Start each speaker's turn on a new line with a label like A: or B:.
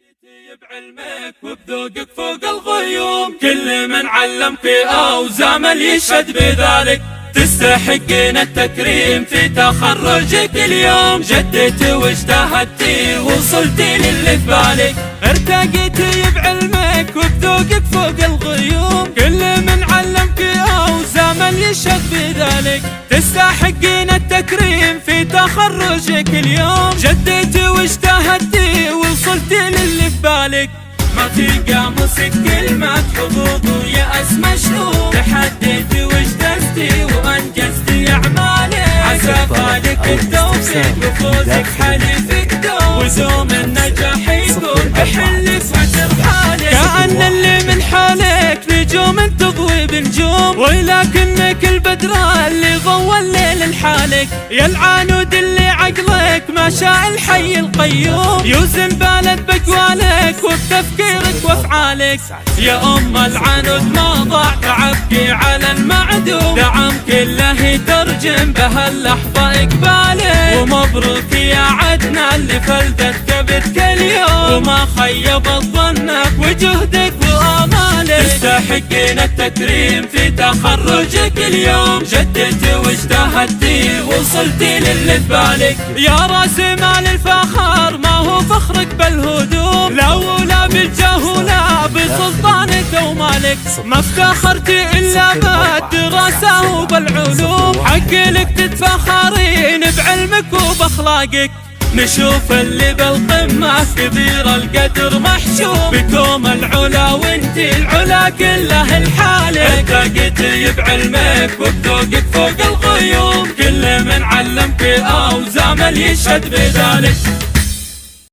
A: بعلمك وبذوقك فوق الغيوم، كل من علمك أو زامل يشهد بذلك. تستحقين التكريم في تخرجك اليوم، جدتي واجتهدتي وصلتي للي في بالك. ارتقيتي بعلمك وبذوقك فوق الغيوم، كل من علمك أو زامل يشهد بذلك. تستحقين التكريم في تخرجك اليوم، جدتي واجتهدتي وصلتي للي في بالك. ما في قاموسك كلمة حظوظ ويأس مشروط، تحديتي واجتزتي وأنجزتي أعمالك. عسى فالك التوفيق وفوزك حليفك دوم، وزوم النجاح يكون بحلك وترحالك. كأن اللي من حالك نجوم تضوي بنجوم، ولكنك البدر اللي ضوى الليل لحالك. يا العنود اللي عقلك ما شاء الحي القيوم، يوزن بالد بقوالك وبتفكيرك وافعالك. يا ام العنود ما ضاع تعبك على المعدوم، دعم كله يترجم بهاللحظه اقبالك. ومبروك يا عدنان لفلدة كبدك اليوم، وما خيب ظنك وجهدك وامالك. تستحقين التكريم في تخرجك اليوم، جدتي واجتهدتي وصلتي للي في بالك. يا راس مال الفخر ما هو فخرك بالهدوم، لا ولا بالجاه ولا بسلطانك ومالك. ما افتخرتي الا بالدراسة وبالعلوم، حق لك تتفخرين بعلمك وباخلاقك. نشوف اللي بالقمة كبير القدر محشوم، بكوم العلا وانتي العلا كله لحالك. ارتقيتي بعلمك وبذوقك فوق الغيوم، كل من علمك او زامل يشهد بذلك.